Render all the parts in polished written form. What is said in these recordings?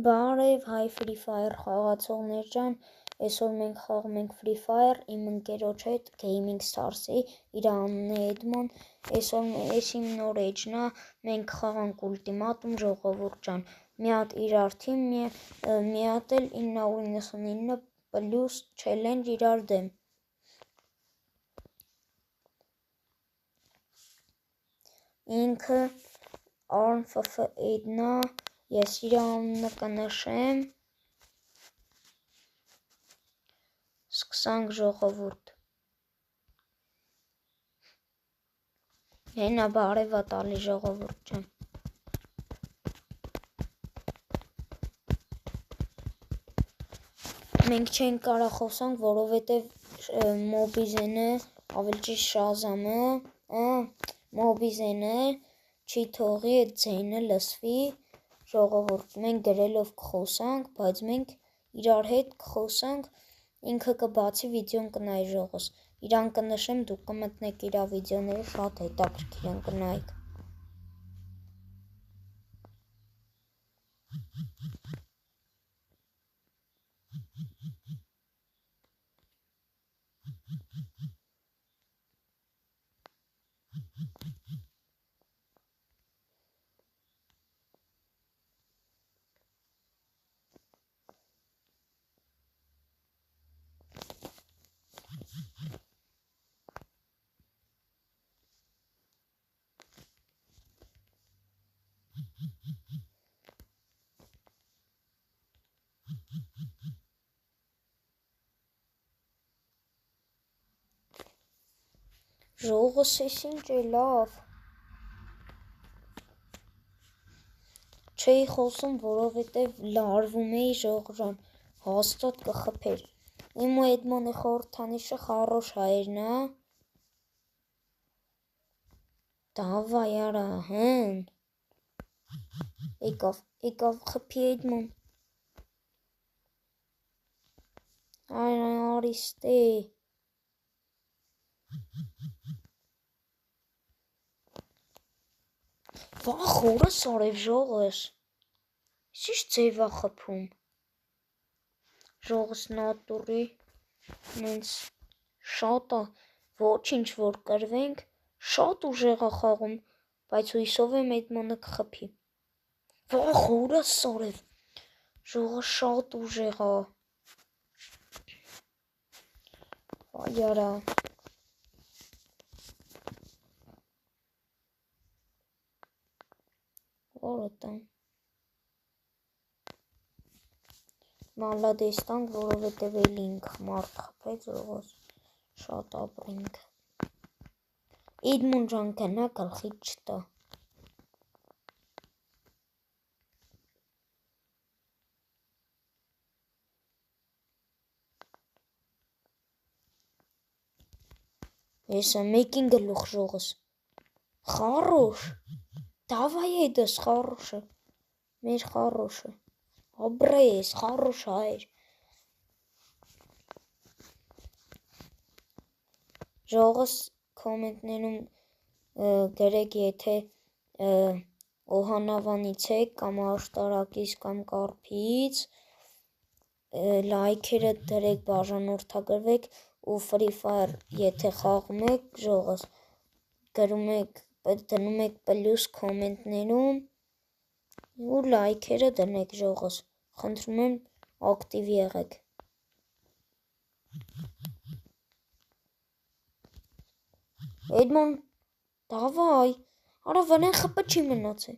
Բարև հայ Free Fire խաղացողներ ջան, այսօր մենք խաղում ենք Free Fire իմ ընկերոջ հետ Gaming Stars-ի, իր անունն է Էդմոն, այսօր էս իմ նոր էջն է, մենք խաղանք ուլտիմատում ժողովուրդ ջան, մի հատ իրար թիմ, մի հատ էլ 999 պլյուս չելենջ իրար դեմ։ Ինքը ARMFF8-ն է, ես իր անունը կնշեմ, սկսանք ժողովուրդ, հենա բարևա տալի ժողովուրդ ջան, մենք չենք կարա խոսանք, որովհետև մոբիզենը, ավել ճիշտ շազամը, մոբիզենը չի թողի այդ ձայնը լսվի, ժողովուրդ, մենք գրելով կխոսանք, բայց մենք իրար հետ կխոսանք, ինքը կբացի վիդեոն կնայի ժողովս, իրան կնշեմ, դուք կմտնեք իրա վիդեոները շատ հետաքրքիր են կնայիք։ Ժողովս էս ինչ է լավ, չէի խոսում, որովհետև լարվում էի ժողովրան, հաստատ կխփեր, իմ ու Էդմոնի խորհրդանիշը խառոշ հայերն է, դավայ արա, հն, եկավ խփի Էդմոն, արիստե, վախ օրս արև ժողս, ինչ ձև է խփում, ժողս նատուրի, նենց շատ է, ոչինչ որ կրվենք, շատ ուժեղ է խաղում, բայց հույսով եմ Էդմոնը կխփի, վախ օրս արև, ժողս շատ ուժեղ է, վայ արա, որը տան, մալադես տանք, որովհետև էլ ինք մարդ խփեց, ժողոս, շատ ապրինք, Էդմոն ջան կնա գլխիդ չտա, եսը մեկին գլուխ ժողս, խառոշ, դավայ էդս խառոշը, մեր խառոշը, աբրես, խառոշ հայր, ժողս կոմենտներում գրեք, եթե օհանավանից եք, կամ աշտարակից, կամ կարպից, լայքերը դրեք, բաժանորդագրվեք, ու Free Fire, եթե խաղում եք, ժողս, դնում եք պլյուս կոմենտներում, ու լայքերը դնեք ժողս, խնդրում եմ ակտիվ եղեք, Էդմոն, դավայ, արա վանեն խպը չի մնացե,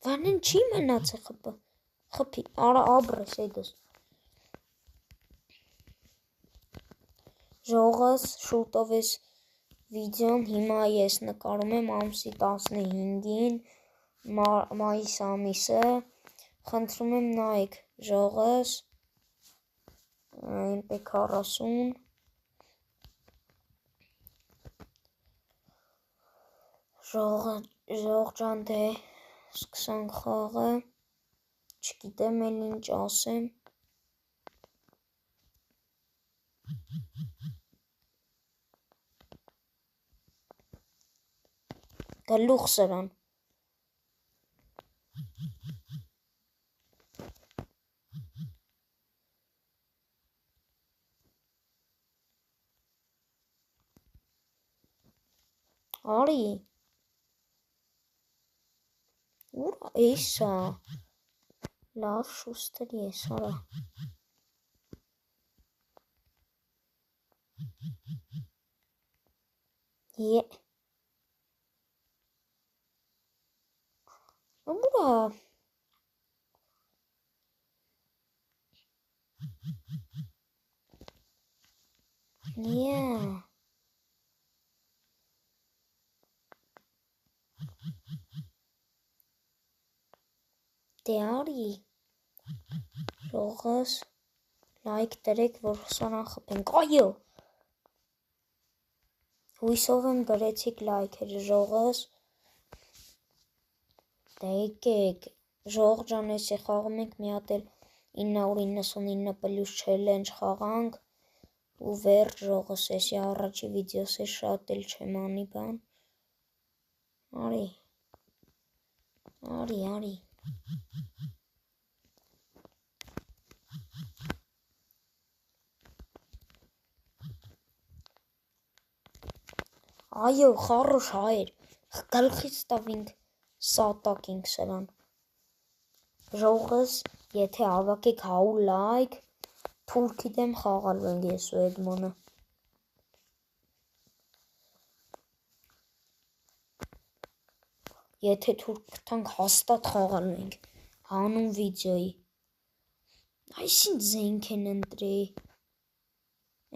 վանեն չի մնացե խպը, խպի, արա աբրես էդս, ժողս շուտով ես վիդեոն հիմա ես նկարում եմ ամսի 15-ին, մայիս ամիսը, խնդրում եմ նայեք ժողս, MP40, ժող ջան դե սկսանք խաղը, չգիտեմ էլ ինչ ասեմ, գլուխ սրան, Արի։ Ուր էսա։ Լավ շուստերի ես, արա։ Ուրա։ Դե արի։ Ժողս լայք դրեք, որ սանան խփենք, այո։ Հույսով եմ դրեցիք լայքերը, ժողս։ Դե եկեք, ժող ջան, էսի խաղում ենք մի հատ էլ 999 challenge խաղանք ու վերջ ժողս, էսի առաջի վիդեոս է շատ էլ չեմ անի բան։ Արի։ Այո, խառոշ հայր, գլխից տավինք սատակինք սրան։ Ժողս, եթե ավակեք 100 լայք, թուրքի դեմ խաղալու ենք ես ու Էդմոնը։ Եթե թուրք կտանք հաստատ խաղալու ենք, հանուն վիդեոյի։ Այսին զենք են ընտրի,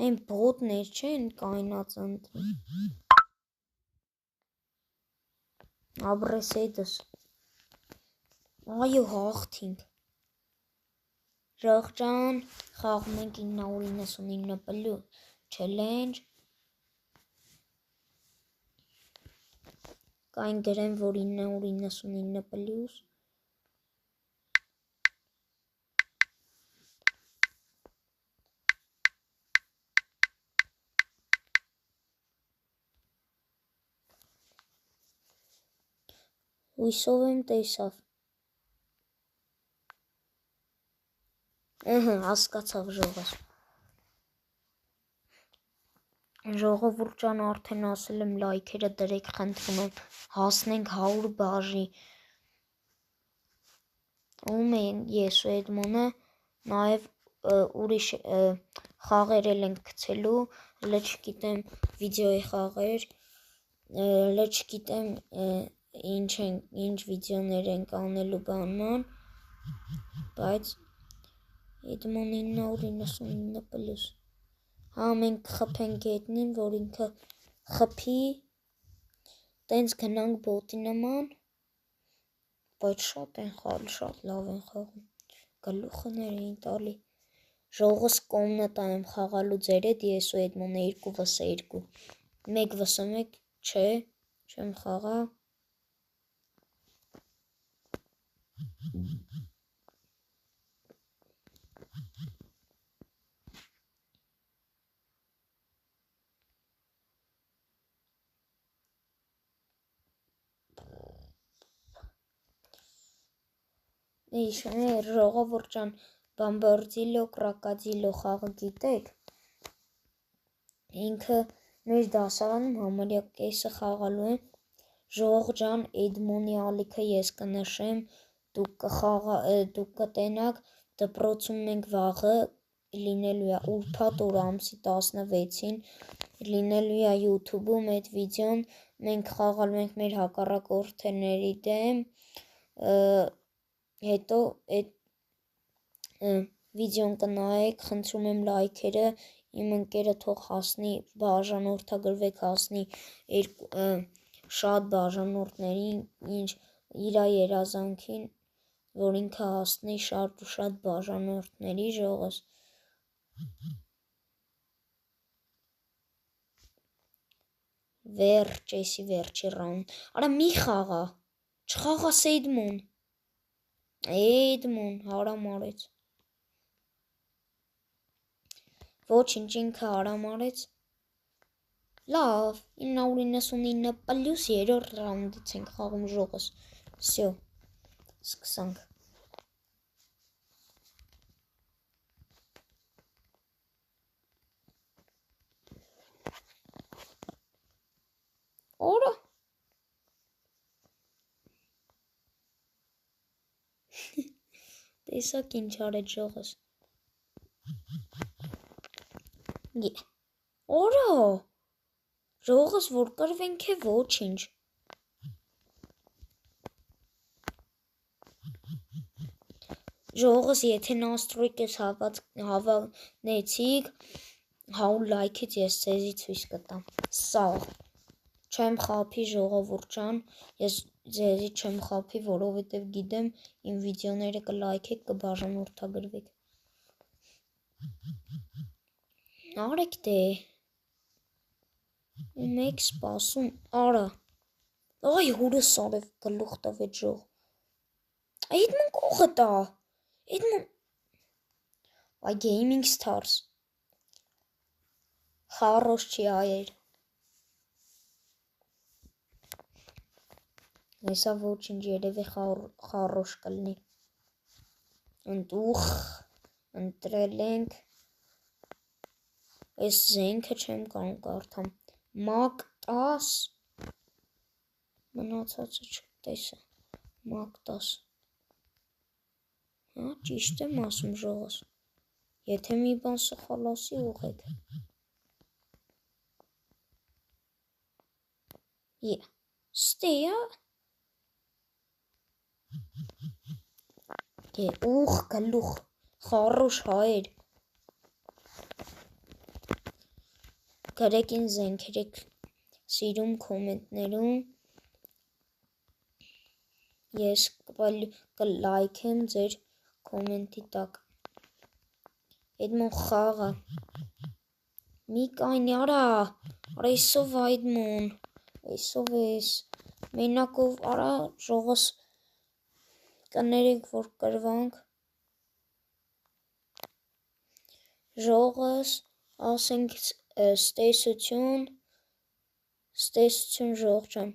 են բոտներ չեն կայնած ընտրի։ Աբրեսեդս, այո հաղթինք։ Ժող ջան, խաղում ենք 999 challenge։ Կային գրեմ, որ 999+։ Հույսով եմ տեսավ։ Հասկացավ ժողս։ Ժողովուրդ ջան, արդեն ասել եմ լայքերը դրեք, խնդրում եմ, հասնենք 100 բաժի։ Ում ենք ես ու Էդմոնը, նաև ուրիշ խաղեր էլ ենք գցելու, հələ չգիտեմ վիդեոյի խաղեր, հələ չգիտեմ ինչ վիդեոներ ենք անելու բանման, բայց Էդմոն 999+։ Հա մենք կխփենք Էդնին, որ ինքը խփի, տենց գնանք բոտի նման, բայց շատ են խաղալ, շատ լավ են խաղում, գլուխներ էին տալի։ Ժողս կոմնա տայեմ խաղալու ձեր հետ, ես ու Էդմոնը 2vs2, 1vs1, չէ, չեմ խաղա։ Ժողովուրդ ջան, Բամբերդիլո, Կրակադիլո խաղը գիտեք։ Ինքը մեր դասարանում համարյա կեսը խաղալու են։ Ժող ջան, Էդմոնի ալիքը ես կնշեմ, դուք կտենաք, դպրոցում մենք վաղը լինելու է ուրբաթ օր ամսի 16-ին, լինելու է YouTube-ում այդ վիդեոն, մենք խաղալու ենք մեր հակառակորդների դեմ, հետո այդ վիդեոն կնայեք, խնդրում եմ լայքերը, իմ ընկերը թող հասնի, բաժանորդագրվեք, հասնի շատ բաժանորդներին, ինչ իրա երազանքին, որ ինքը հասնի շատ ու շատ բաժանորդների ժողս։ Վերջ, էսի վերջի ռաունդ։ Արա մի խաղա, չխաղաս Էդմոն, հարամ արեց։ Ոչինչ, ինքը հարամ արեց։ Լավ, 999+ երրորդ ռաունդից ենք խաղում ժողս։ Всё, սկսանք։ Օրա Տեսակ ինչ արեց ժողս։ Օրա, ժողս որ կրվենք է ոչինչ։ Ժողս եթե նաստրոյքես հավանեցիք, 100 լայքից ես ձեզի ցույց կտամ։ Սա չեմ խափի ժողովուրդ ջան, ես ձեզի չեմ խափի, որովհետև գիտեմ իմ վիդեոները կլայքեք, կբաժանորդագրվեք։ Արեք դե։ Մեկ սպասում, արա։ Այ հուրս արև գլուխ տվեց ժող։ Էդմոն կողը տա։ Էդմոն։ Այ Gaming Stars։ Խառոշ չի այեր։ Հեսա ոչինչ երևի խառոշ կլնի։ Ընտուխ, ընտրել ենք։ Ես զենքը չեմ կարող կարդամ։ Մակ 10 մնացածը չտեսա։ Մակ 10 Հա, ճիշտ եմ ասում ժողս։ Եթե մի բան սխալ ասի ուղեք։ Ստեյա։ Ուխ գլուխ, խառոշ հայեր։ Գրեք ինձ զենքեր եք սիրում կոմենտներում։ Ես կլայքեմ ձեր կոմենտի տակ։ Էդմոն խաղա։ Մի կայնի արա, էսով Էդմոն, էսով ես, մենակով արա ժողս կներեք, որ կրվանք։ Ժողս, ասենք ստեսություն ժող ջան։